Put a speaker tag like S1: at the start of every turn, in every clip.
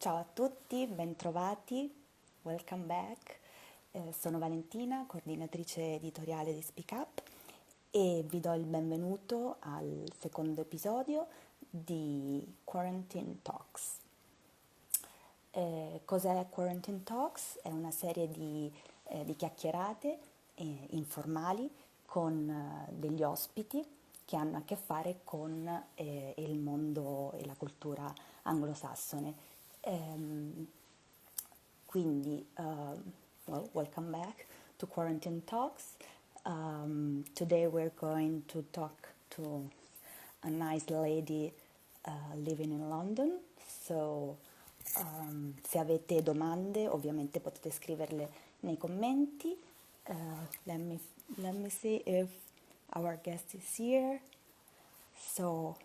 S1: Ciao a tutti, bentrovati, welcome back. Sono Valentina, coordinatrice editoriale di Speak Up e vi do il benvenuto al secondo episodio di Quarantine Talks. Cos'è Quarantine Talks? È una serie di chiacchierate informali con degli ospiti che hanno a che fare con il mondo e la cultura anglosassone. Um, welcome back to Quarantine Talks. Today we're going to talk to a nice lady living in London. So, se avete domande, ovviamente potete scriverle nei commenti. Let me see if our guest is here. So,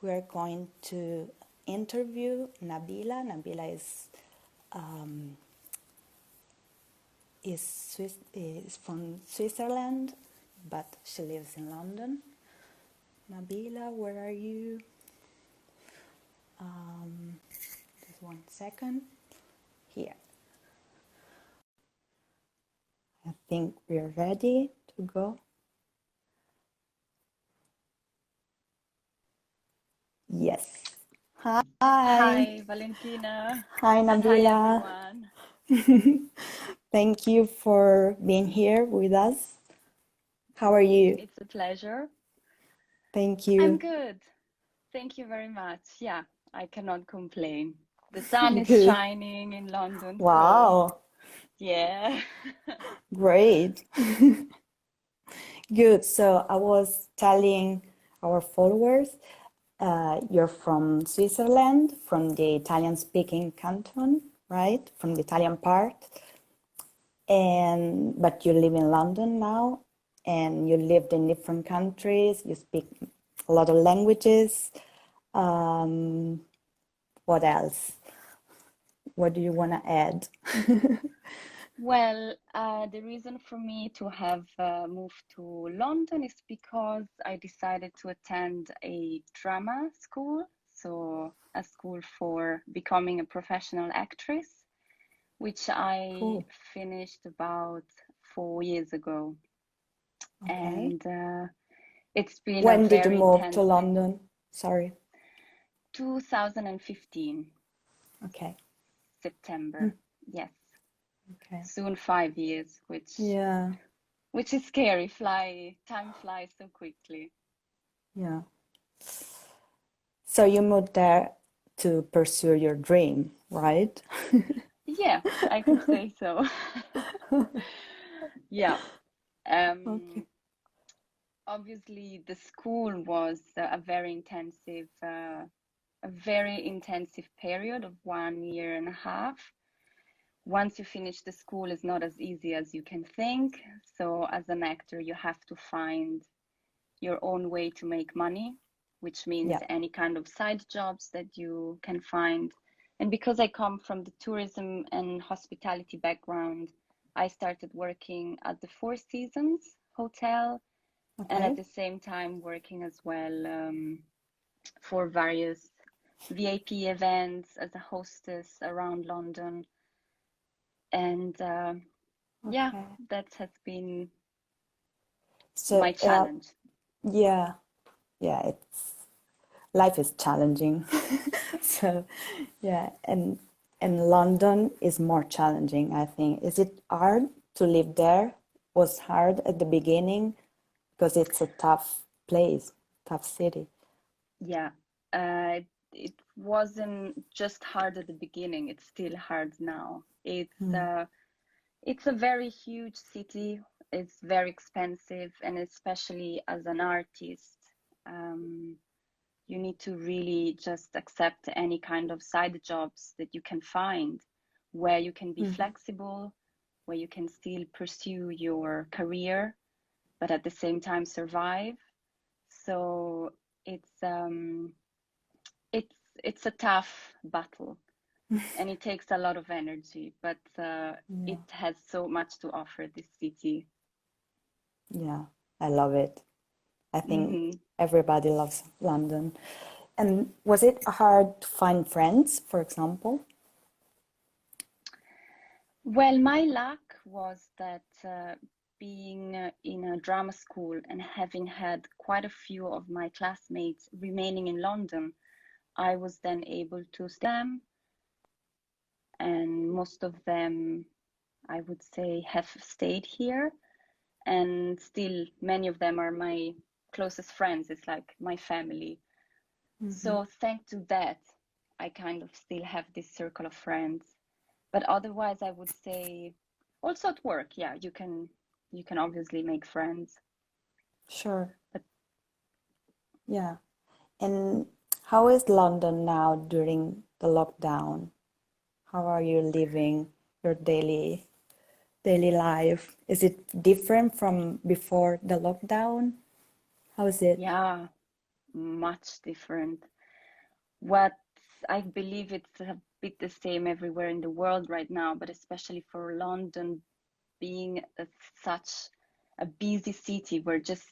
S1: we're going to interview Nabila. Nabila is from Switzerland, but she lives in London. Nabila, where are you? Just 1 second. Here. I think we're ready to go. Yes. Hi.
S2: Hi, Valentina.
S1: Hi,
S2: And hi,
S1: Nabila.
S2: everyone.
S1: Thank you for being here with us. How are you?
S2: It's a pleasure.
S1: Thank
S2: I'm
S1: you.
S2: good. Thank you very much. Yeah, I cannot complain. The sun is
S1: Good.
S2: shining in London, so
S1: Wow.
S2: yeah.
S1: Great. Good. So I was telling our followers, you're from Switzerland, from the Italian-speaking canton, right? From the Italian part. But you live in London now, and you lived in different countries. You speak a lot of languages. What else? What do you want to add?
S2: Well, the reason for me to have moved to London is because I decided to attend a drama school, so a school for becoming a professional actress, which I
S1: Cool.
S2: finished about 4 years ago.
S1: Okay.
S2: And it's been a
S1: When did you
S2: very
S1: move to
S2: intensive
S1: London? Sorry.
S2: 2015,
S1: Okay.
S2: September. Yes,
S1: Okay.
S2: soon 5 years,
S1: Yeah.
S2: which is scary. Time flies so quickly.
S1: Yeah. So you moved there to pursue your dream, right?
S2: Yeah, I could say so. Yeah.
S1: Okay.
S2: Um, Obviously, the school was a very intensive period of 1 year and a half. Once you finish the school, it's not as easy as you can think. So as an actor, you have to find your own way to make money, which means
S1: Yeah.
S2: any kind of side jobs that you can find. And because I come from the tourism and hospitality background, I started working at the Four Seasons Hotel, and at
S1: Okay.
S2: the same time working as well for various VIP events as a hostess around London. And yeah,
S1: Okay.
S2: that has been
S1: So,
S2: my challenge.
S1: yeah, yeah, life is challenging. So, yeah, and London is more challenging, I think. Is it hard to live there? Was hard at the beginning because it's a tough place, tough city.
S2: Yeah, it wasn't just hard at the beginning, it's still hard now.
S1: Mm.
S2: It's a very huge city, it's very expensive, and especially as an artist, um, you need to really just accept any kind of side jobs that you can find where you can be
S1: Mhm.
S2: flexible, where you can still pursue your career, but at the same time survive. So it's um, it's it's a tough battle, and it takes a lot of energy, but
S1: Yeah,
S2: it has so much to offer, this city.
S1: yeah, I love it. I think
S2: Hmm.
S1: everybody loves London. And was it hard to find friends, for example?
S2: Well, my luck was that being in a drama school and having had quite a few of my classmates remaining in London, I was then able to stay with them, and most of them, I would say, have stayed here, and still many of them are my closest friends. It's like my family. So thanks to that, I kind of still have this circle of friends. But otherwise, I would say also at work, yeah, you can obviously make friends.
S1: Sure.
S2: But
S1: Yeah. And how is London now during the lockdown? How are you living your daily life? Is it different from before the lockdown? How is it?
S2: yeah, much different. What I believe it's a bit the same everywhere in the world right now, but especially for London being such a busy city where just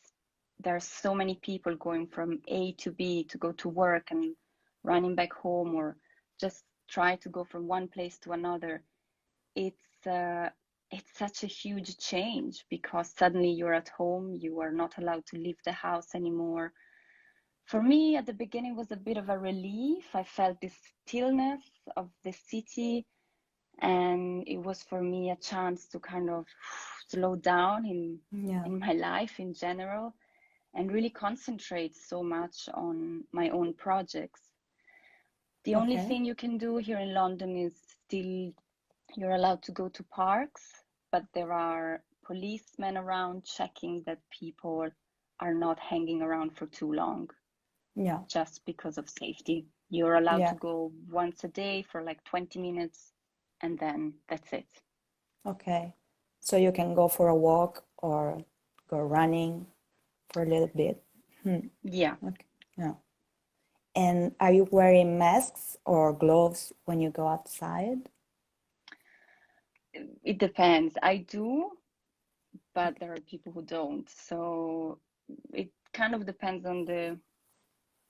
S2: there are so many people going from A to B to go to work and running back home or just try to go from one place to another. It's it's such a huge change because suddenly you're at home, you are not allowed to leave the house anymore. For me, at the beginning was a bit of a relief. I felt this stillness of the city, and it was for me a chance to kind of slow down
S1: Yeah.
S2: in my life in general and really concentrate so much on my own projects. The only
S1: Okay.
S2: thing you can do here in London is still you're allowed to go to parks, but there are policemen around checking that people are not hanging around for too long
S1: Yeah.
S2: just because of safety. You're allowed to
S1: Yeah.
S2: go once a day for like 20 minutes and then that's it.
S1: Okay. So you can go for a walk or go running for a little bit.
S2: Yeah,
S1: Okay. Yeah. And are you wearing masks or gloves when you go outside?
S2: it depends. I do, but there are people who don't. So it kind of depends on the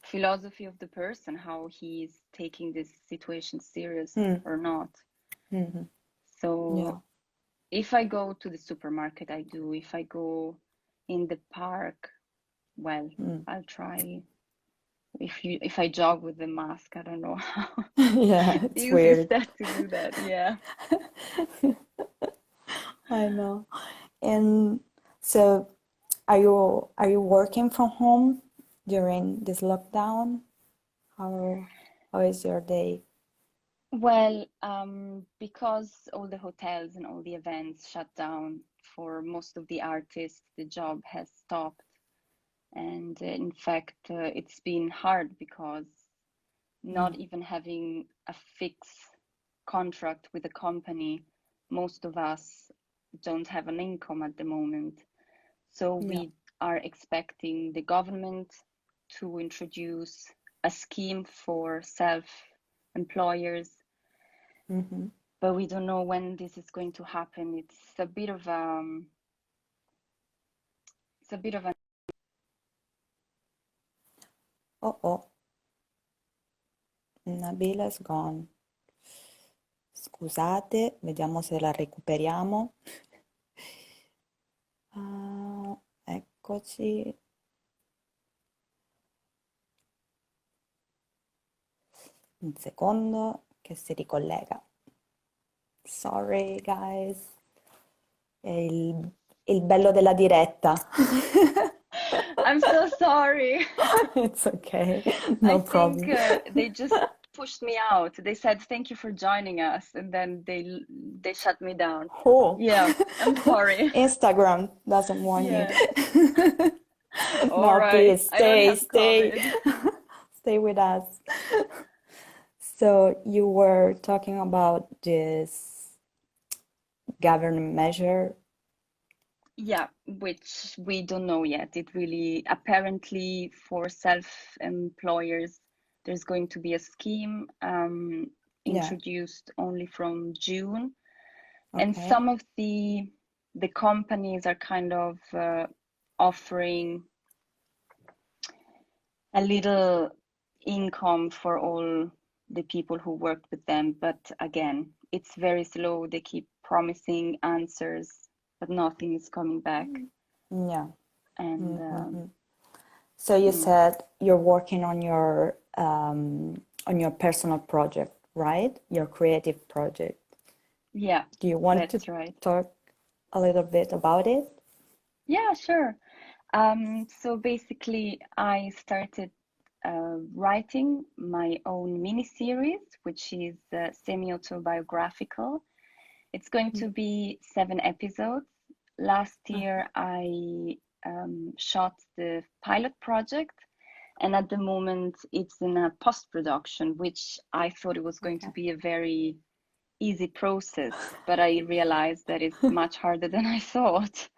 S2: philosophy of the person, how he's taking this situation serious
S1: Hmm.
S2: or not.
S1: Mm-hmm. Yeah.
S2: So if I go to the supermarket, I do. If I go in the park, well,
S1: Mm.
S2: I'll try. If I jog with the mask, I don't know how
S1: Yeah, it's
S2: easy is
S1: weird.
S2: that to do that. Yeah.
S1: I know. And so are you working from home during this lockdown? How how is your day?
S2: Well, because all the hotels and all the events shut down for most of the artists, the job has stopped. And in fact, it's been hard because
S1: Yeah.
S2: not even having a fixed contract with a company, most of us don't have an income at the moment. So
S1: Yeah.
S2: we are expecting the government to introduce a scheme for self-employers,
S1: Mm-hmm.
S2: but we don't know when this is going to happen. It's a bit of a
S1: Oh, oh, Nabila's gone. Scusate, vediamo se la recuperiamo. Ah, eccoci. Un secondo che si ricollega. Sorry, guys. È il bello della diretta.
S2: I'm so sorry.
S1: It's okay,
S2: I
S1: no
S2: think
S1: problem.
S2: they just pushed me out. They said thank you for joining us, and then they shut me down.
S1: Oh,
S2: Yeah, I'm sorry.
S1: Instagram doesn't want you.
S2: Yeah. All
S1: No,
S2: right.
S1: please
S2: I don't
S1: stay,
S2: have
S1: stay,
S2: COVID.
S1: stay with us. So you were talking about this government measure.
S2: Yeah, which we don't know yet. It really apparently for self-employers, there's going to be a scheme
S1: Yeah,
S2: introduced only from June, and
S1: okay.
S2: some of the companies are kind of offering a little income for all the people who worked with them. But again, it's very slow. They keep promising answers, but nothing is coming back.
S1: Yeah.
S2: And
S1: So you said you're working on your personal project, right? Your creative project.
S2: yeah,
S1: Do you want to
S2: that's right.
S1: talk a little bit about it?
S2: Yeah, sure. So basically, I started writing my own mini series, which is semi-autobiographical. It's going to be 7 episodes. Last year, I shot the pilot project, and at the moment, it's in a post-production, which I thought it was going to
S1: Okay.
S2: be a very easy process, but I realized that it's much harder than I thought.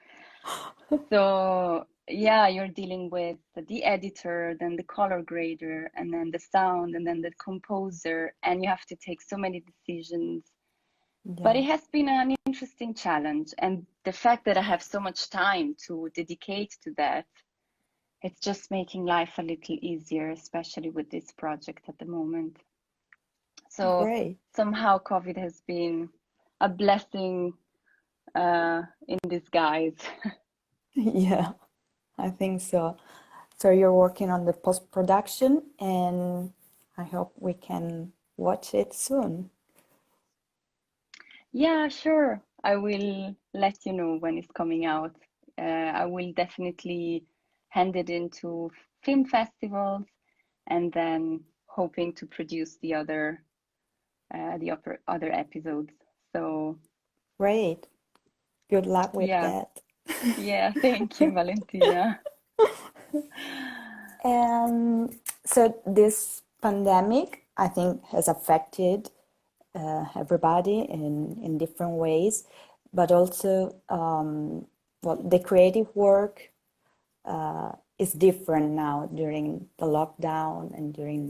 S2: So yeah, you're dealing with the editor, then the color grader, and then the sound, and then the composer, and you have to take so many decisions. But
S1: Yeah,
S2: it has been an interesting challenge, and the fact that I have so much time to dedicate to that, it's just making life a little easier, especially with this project at the moment. So
S1: great.
S2: somehow COVID has been a blessing in disguise.
S1: Yeah, I think so. So you're working on the post-production, and I hope we can watch it soon.
S2: Yeah, sure. I will let you know when it's coming out. I will definitely hand it into film festivals and then hoping to produce the other episodes. So
S1: Great. Good luck with
S2: yeah,
S1: that.
S2: yeah. Thank you, Valentina.
S1: And so this pandemic, I think, has affected everybody in different ways, but also, well, the creative work is different now during the lockdown and during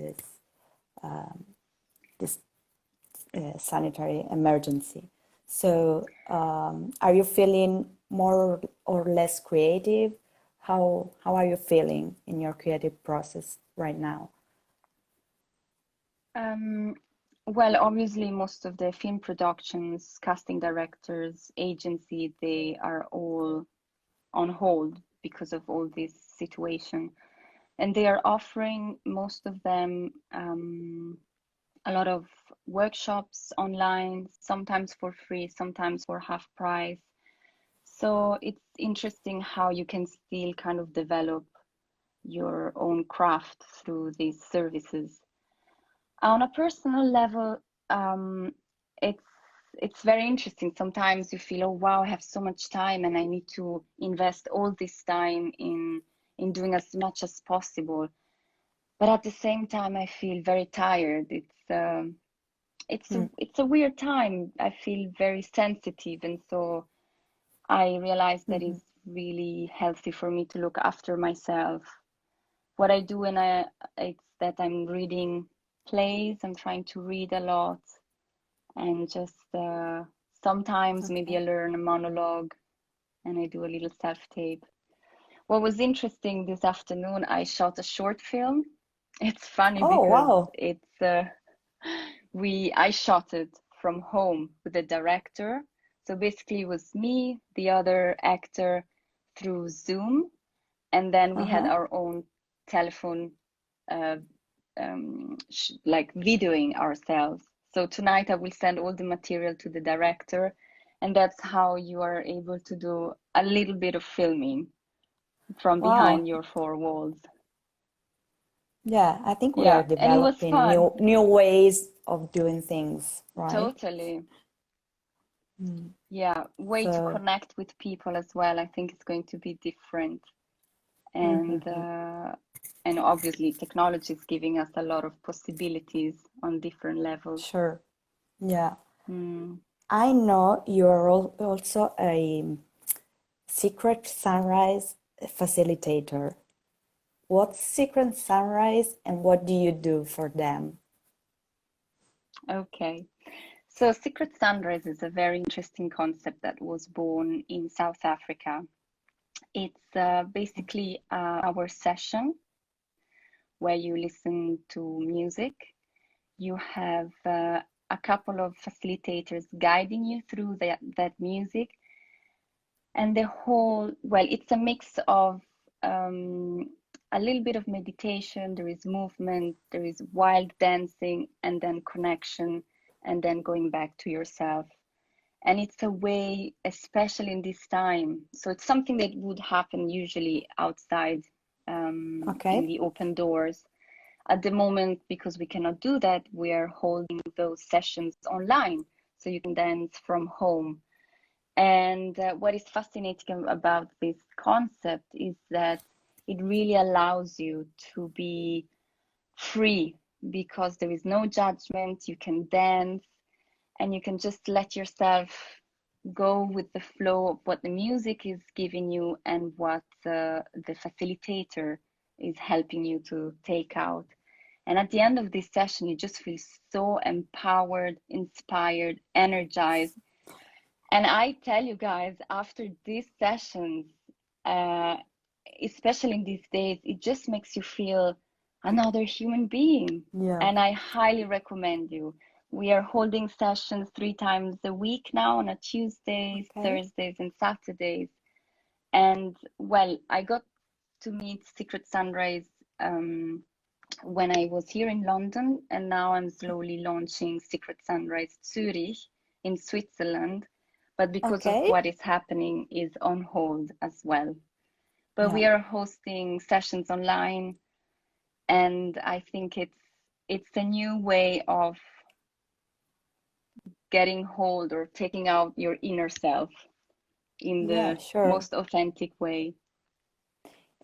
S1: this sanitary emergency. So, are you feeling more or less creative? How are you feeling in your creative process right now?
S2: Um, well, obviously, most of the film productions, casting directors, agency, they are all on hold because of all this situation. And they are offering, most of them, a lot of workshops online, sometimes for free, sometimes for half price. So it's interesting how you can still kind of develop your own craft through these services. On a personal level, it's it's very interesting. Sometimes you feel, oh wow, I have so much time and I need to invest all this time in doing as much as possible. But at the same time, I feel very tired. It's a weird time. I feel very sensitive, and so I realized that
S1: Mhm.
S2: it's really healthy for me to look after myself. What I do, and it's that I'm reading plays. I'm trying to read a lot, and just sometimes maybe I
S1: Okay.
S2: learn a monologue, and I do a little self-tape. What was interesting this afternoon, I shot a short film. It's funny
S1: Oh,
S2: because
S1: wow.
S2: I shot it from home with the director. So basically it was me, the other actor through Zoom, and then we had
S1: Uh-huh.
S2: our own telephone uh, like videoing ourselves. So tonight I will send all the material to the director, and that's how you are able to do a little bit of filming from behind
S1: Wow.
S2: your four walls.
S1: Yeah, I think we are
S2: Yeah, and it was
S1: developing
S2: fun.
S1: new ways of doing things, right?
S2: Totally.
S1: Mm.
S2: Yeah, way to
S1: So,
S2: connect with people as well. I think it's going to be different. And
S1: mhm,
S2: and obviously technology is giving us a lot of possibilities on different levels.
S1: sure. Yeah.
S2: Mm.
S1: I know you're also a secret sunrise facilitator. What's secret sunrise and what do you do for them?
S2: Okay. So Secret Sunrise is a very interesting concept that was born in South Africa. It's basically our session where you listen to music. You have a couple of facilitators guiding you through that music. And the whole, well, it's a mix of a little bit of meditation, there is movement, there is wild dancing, and then connection, and then going back to yourself. And it's a way, especially in this time, so it's something that would happen usually outside in the open doors. At the moment, because we cannot do that, we are holding those sessions online, so you can dance from home. And what is fascinating about this concept is that it really allows you to be free, because there is no judgment. You can dance and you can just let yourself go with the flow of what the music is giving you and what the facilitator is helping you to take out. And at the end of this session, you just feel so empowered, inspired, energized. And I tell you guys, after these sessions, especially in these days, it just makes you feel another human being.
S1: Yeah.
S2: And I highly recommend you. We are holding sessions 3 times a week now, on a Tuesdays, Thursdays, and Saturdays. And well, I got to meet Secret Sunrise when I was here in London, and now I'm slowly launching Secret Sunrise Zurich in Switzerland. But because of what is happening, is on hold as well. But we are hosting sessions online, and I think it's a new way of getting hold or taking out your inner self in the most authentic way.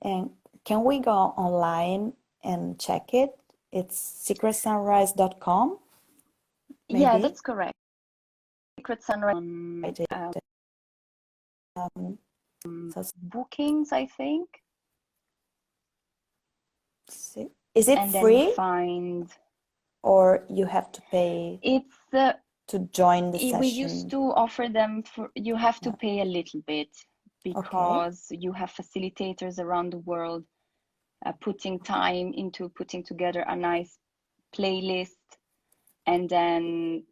S1: And can we go online and check it? It's secretsunrise.com?
S2: Yeah, that's correct. Secret Sunrise bookings, I think.
S1: Is it free? Or you have to pay?
S2: It's
S1: to join the session.
S2: We used to offer them for, you have to pay a little bit, because you have facilitators around the world putting time into putting together a nice playlist and then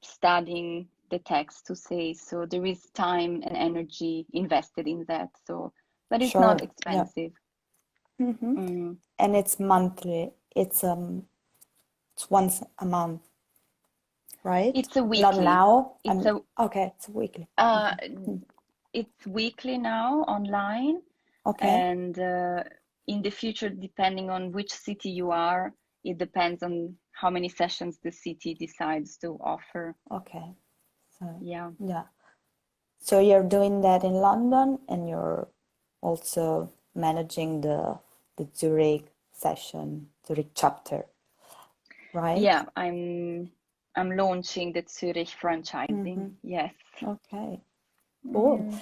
S2: studying the text to say. So there is time and energy invested in that. So, but it's not expensive.
S1: And it's monthly. It's once a month, right?
S2: It's a weekly.
S1: Not now. It's weekly.
S2: It's weekly now online. And in the future, depending on which city you are, it depends on how many sessions the city decides to offer.
S1: So yeah. So you're doing that in London, and you're also managing the Zurich session, Zurich chapter, right?
S2: Yeah, I'm launching the Zurich franchising. Yes.
S1: Cool.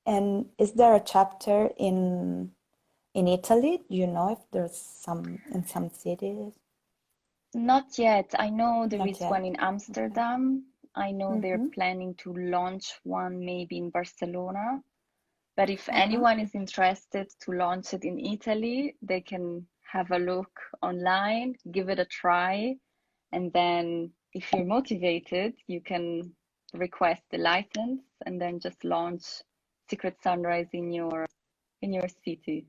S1: And is there a chapter in Italy? Do you know if there's some in some cities?
S2: Not yet. I know there is one in Amsterdam. I know they're planning to launch one maybe in Barcelona. But if anyone is interested to launch it in Italy, they can have a look online, give it a try, and then if you're motivated, you can request the license and then just launch Secret Sunrise in your city.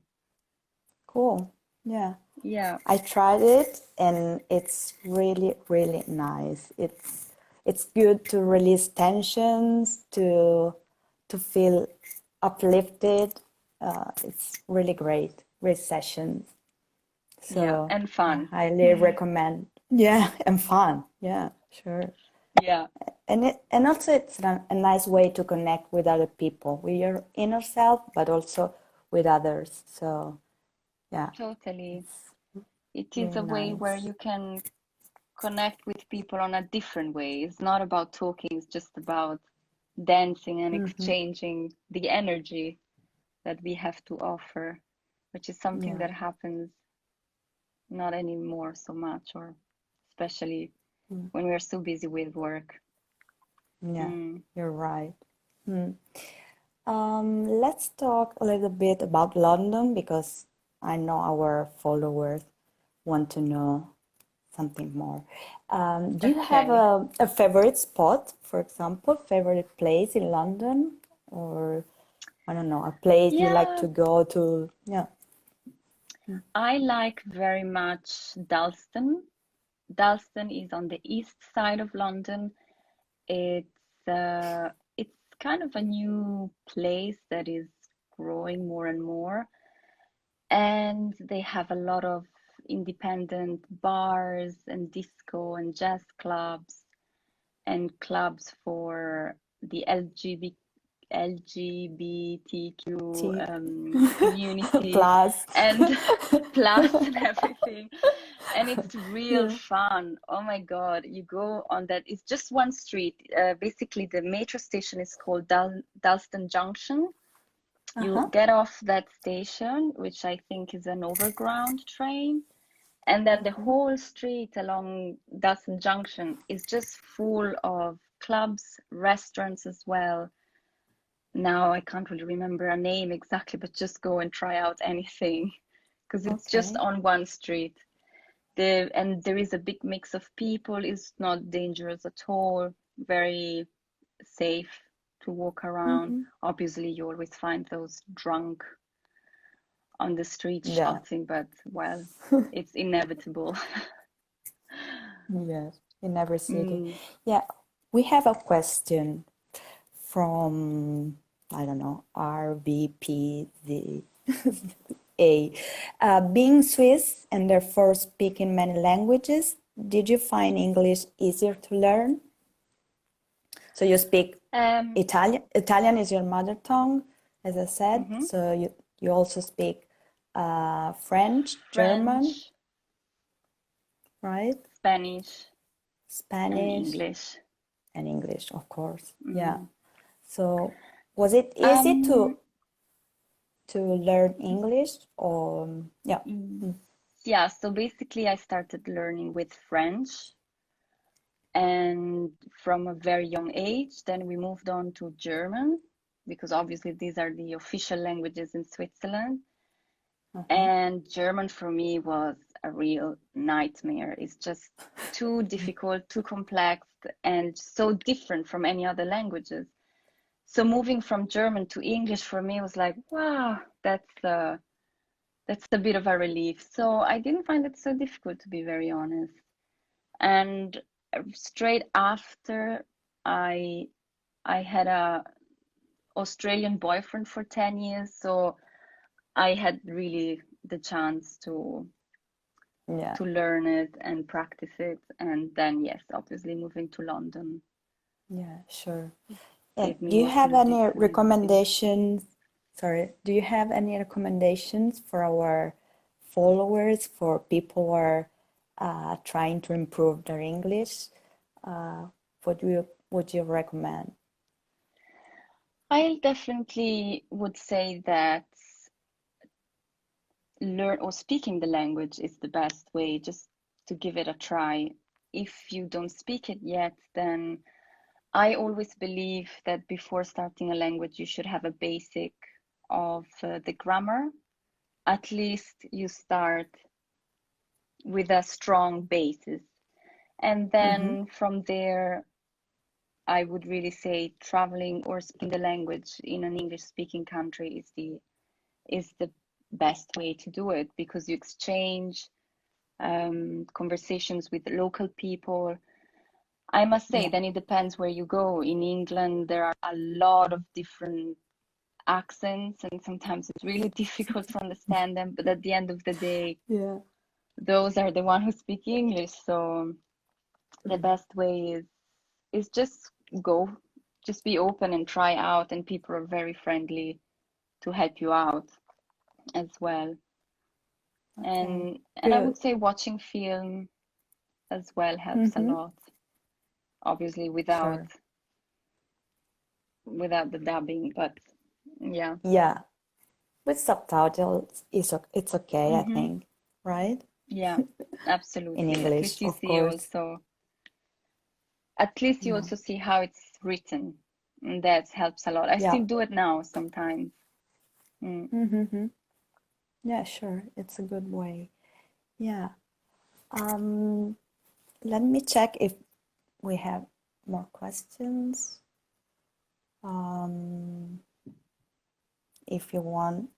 S1: Cool. Yeah.
S2: Yeah.
S1: I tried it, and it's really, really nice. It's good to release tensions, to feel uplifted. It's really great sessions. So
S2: and fun.
S1: I highly recommend. Yeah, and fun. Yeah, sure.
S2: Yeah.
S1: And also it's a nice way to connect with other people, with your inner self, but also with others. So yeah.
S2: Totally. It is a way where you can connect with people on a different way. It's not about talking, it's just about dancing and exchanging the energy that we have to offer, which is something that happens not anymore so much, or especially when we're so busy with work.
S1: Yeah, you're right. Let's talk a little bit about London, because I know our followers want to know something more. Do you have
S2: Okay.
S1: a favorite spot, for example, favorite place in London, or I don't know, a place you like
S2: Yeah,
S1: to go to? Yeah.
S2: I like very much Dalston. Dalston is on the east side of London. It's kind of a new place that is growing more and more, and they have a lot of independent bars and disco and jazz clubs and clubs for the LGBTQ
S1: Tea.
S2: community
S1: Plus.
S2: and plus and everything. And it's real
S1: Yeah.
S2: fun. Oh my God, you go on that. It's just one street. Basically, the metro station is called Dalston Junction. You
S1: Uh-huh.
S2: get off that station, which I think is an overground train, and then the
S1: Mm-hmm.
S2: whole street along Dalston Junction is just full of clubs, restaurants as well. Now I can't really remember a name exactly, but just go and try out anything because it's just
S1: Okay.
S2: on one street. And there is a big mix of people. It's not dangerous at all. Very safe to walk around.
S1: Mm-hmm.
S2: Obviously, you always find those drunk on the street
S1: Yeah.
S2: shouting, but well, it's inevitable.
S1: Yes, in every city.
S2: Mm.
S1: Yeah, we have a question from, I don't know, RVPZ. A. Being Swiss and therefore speaking many languages, did you find English easier to learn? So you speak
S2: Um,
S1: Italian. Italian is your mother tongue, as I said.
S2: mhm.
S1: So you also speak French, German,
S2: French,
S1: right?
S2: Spanish, and
S1: Spanish
S2: English.
S1: and English, of course. Yeah.
S2: Mm.
S1: So was it easy
S2: Um,
S1: to learn English or yeah. Mm.
S2: yeah, so basically I started learning with French and from a very young age. Then we moved on to German because obviously these are the official languages in Switzerland.
S1: Uh-huh.
S2: And German for me was a real nightmare. It's just too difficult, too complex, and so different from any other languages. So moving from German to English for me was like, wow, that's a bit of a relief. So I didn't find it so difficult, to be very honest. And straight after, I I had a Australian boyfriend for 10 years, so I had really the chance
S1: Yeah.
S2: to learn it and practice it. And then yes, obviously moving to London
S1: Yeah, sure. And
S2: gave me
S1: do you
S2: more
S1: have any
S2: fluidity.
S1: recommendations? Sorry, do you have any recommendations for our followers, for people who are trying to improve their English? Uh, what would you recommend?
S2: I definitely would say that learn or speaking the language is the best way, just to give it a try. If you don't speak it yet, then I always believe that before starting a language, you should have a basic of the grammar. At least you start with a strong basis. And
S1: Mm-hmm.
S2: then from there, I would really say traveling or speaking the language in an English speaking country is the best way to do it because you exchange conversations with local people. I must say,
S1: Yeah.
S2: then it depends where you go. In England, there are a lot of different accents, and sometimes it's really difficult to understand them. But at the end of the day,
S1: Yeah.
S2: those are the one who speak English. So the best way is just go, just be open and try out, and people are very friendly to help you out as well.
S1: Okay.
S2: And I
S1: Good.
S2: would say watching film as well helps a
S1: Mm-hmm.
S2: lot. Obviously,
S1: Sure.
S2: without the dubbing, but yeah.
S1: Yeah. With subtitles, it's okay, I
S2: Hmm.
S1: think, right?
S2: Yeah,
S1: In
S2: absolutely.
S1: English, of course.
S2: At least you
S1: Yeah.
S2: also see how it's written. And that helps a lot. I
S1: Yeah.
S2: still do it now sometimes. Mm.
S1: Mm-hmm. Yeah, sure. It's a good way. Yeah. Um, Let me check if we have more questions. If you want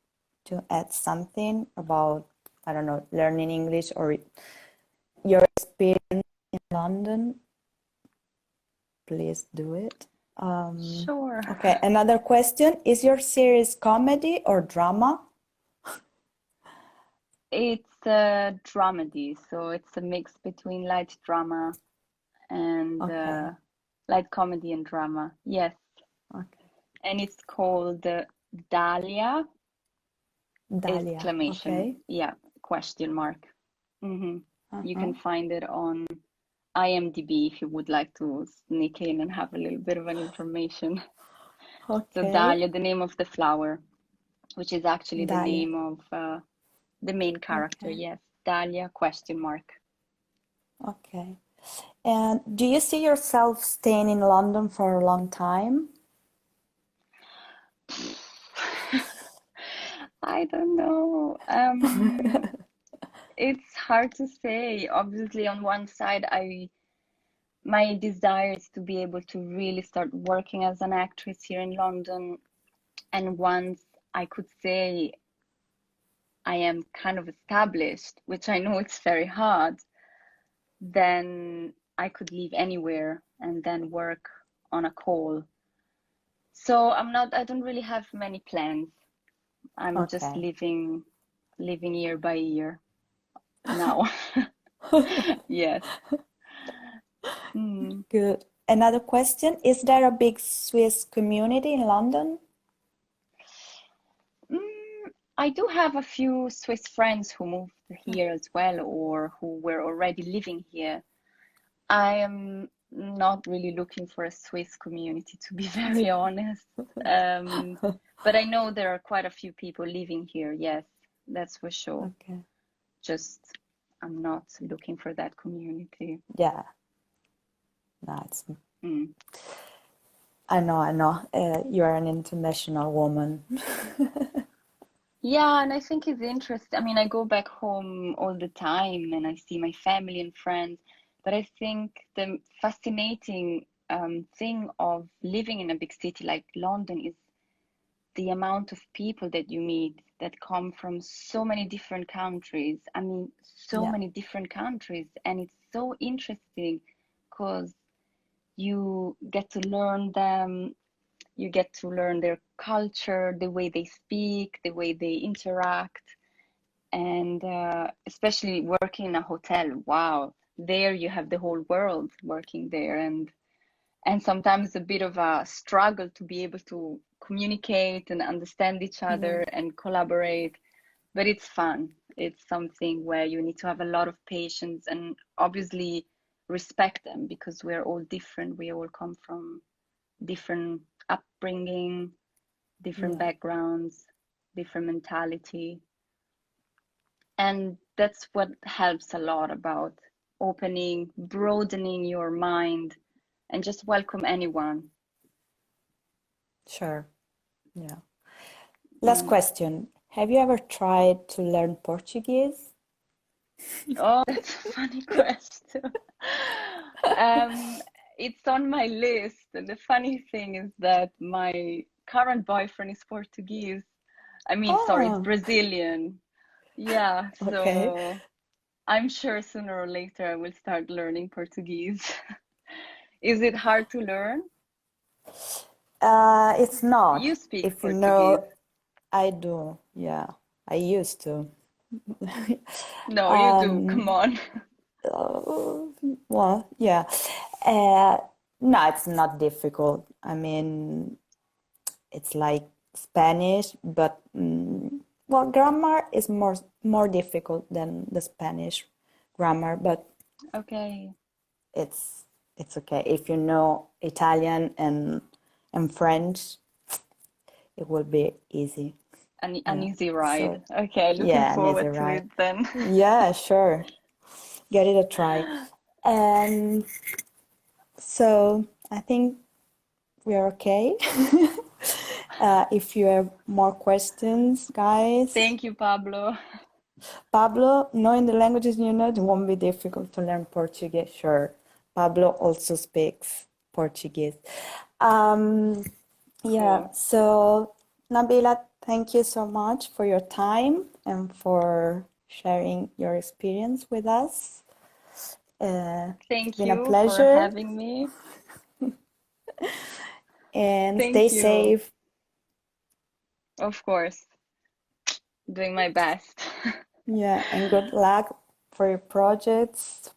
S1: to add something about, I don't know, learning English or your experience in London, please do it.
S2: Sure.
S1: Okay, another question. Is your series comedy or drama?
S2: It's a dramedy, so it's a mix between light drama and
S1: Okay,
S2: light comedy and drama. Yes.
S1: okay.
S2: And it's called Dahlia,
S1: Dahlia,
S2: exclamation,
S1: okay.
S2: yeah, question mark. You
S1: Uh-huh.
S2: can find it on IMDb if you would like to sneak in and have a little bit of an information. So
S1: Okay,
S2: Dahlia, the name of the flower, which is actually the
S1: Dahlia,
S2: name of the main character.
S1: okay,
S2: Yes, Dahlia, question mark.
S1: okay. And do you see yourself staying in London for a long time?
S2: I don't know. It's hard to say. Obviously, on one side, my desire is to be able to really start working as an actress here in London. And once I could say I am kind of established, which I know it's very hard, then I could leave anywhere and then work on a call. So I don't really have many plans. I'm just
S1: Okay,
S2: living year by year now. Yes. Mm.
S1: good. Another question, is there a big Swiss community in London?
S2: Mm, I do have a few Swiss friends who moved here as well or who were already living here. I am not really looking for a Swiss community, to be very honest. Um, but I know there are quite a few people living here. Yes, that's for sure.
S1: Okay,
S2: Just I'm not looking for that community.
S1: yeah, no, it's,
S2: Mm.
S1: I know, you are an international woman.
S2: Yeah, and I think it's interesting. I mean, I go back home all the time and I see my family and friends, but I think the fascinating thing of living in a big city like London is the amount of people that you meet that come from so many different countries. I mean, so
S1: Yeah,
S2: many different countries, and it's so interesting because you get to learn them, you get to learn their culture, the way they speak, the way they interact, and especially working in a hotel. Wow, there you have the whole world working there, and sometimes a bit of a struggle to be able to communicate and understand each
S1: yeah,
S2: other and collaborate. But it's fun. It's something where you need to have a lot of patience and obviously respect them because we're all different. We all come from different upbringing, different
S1: yeah,
S2: backgrounds, different mentality. And that's what helps a lot about opening, broadening your mind, and just welcome anyone.
S1: sure. Yeah. Last
S2: Mm.
S1: question. Have you ever tried to learn Portuguese?
S2: Oh, that's a funny question. Um, it's on my list, and the funny thing is that my current boyfriend is Portuguese. I mean, sorry, it's
S1: Oh,
S2: Brazilian. Yeah,
S1: okay.
S2: so I'm sure sooner or later I will start learning Portuguese. Is it hard to learn?
S1: It's not.
S2: You speak
S1: If you
S2: Portuguese.
S1: know, I do. Yeah, I used to.
S2: No, you do. Come
S1: Um,
S2: on.
S1: uh, well, yeah. Uh, no, it's not difficult. I mean, it's like Spanish, but well, grammar is more difficult than the Spanish grammar, but
S2: Okay.
S1: it's it's okay. If you know Italian and French, it will be easy.
S2: An
S1: Yeah.
S2: easy ride.
S1: So
S2: Okay, looking
S1: yeah, an easy
S2: forward to
S1: ride.
S2: it then.
S1: Yeah, sure. Get it a try. And so I think we are okay. If you have more questions, guys,
S2: Thank you, Pablo.
S1: Pablo, knowing the languages you know, it won't be difficult to learn Portuguese, sure. Pablo also speaks Portuguese. Um, yeah,
S2: Cool.
S1: so Nabila, thank you so much for your time and for sharing your experience with us. It's
S2: Thank
S1: been a
S2: you for
S1: pleasure,
S2: having me.
S1: and stay
S2: Thank you.
S1: safe.
S2: Of course, doing my best.
S1: Yeah, and good luck for your projects,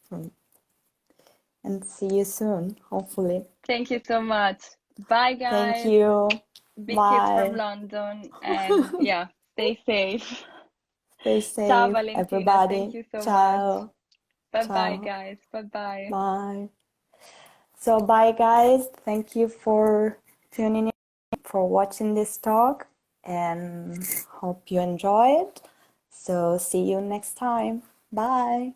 S1: and see you soon, hopefully.
S2: Thank you so much. Bye,
S1: Thank
S2: guys.
S1: you.
S2: Big kiss from
S1: Bye.
S2: London, and yeah, stay safe.
S1: Stay
S2: Ciao,
S1: safe,
S2: Valentina. Thank
S1: everybody.
S2: you so much.
S1: Ciao.
S2: Bye bye,
S1: Ciao.
S2: guys. Bye bye.
S1: Bye. So, bye, guys. Thank you for tuning in, for watching this talk, and hope you enjoyed. So, see you next time. Bye.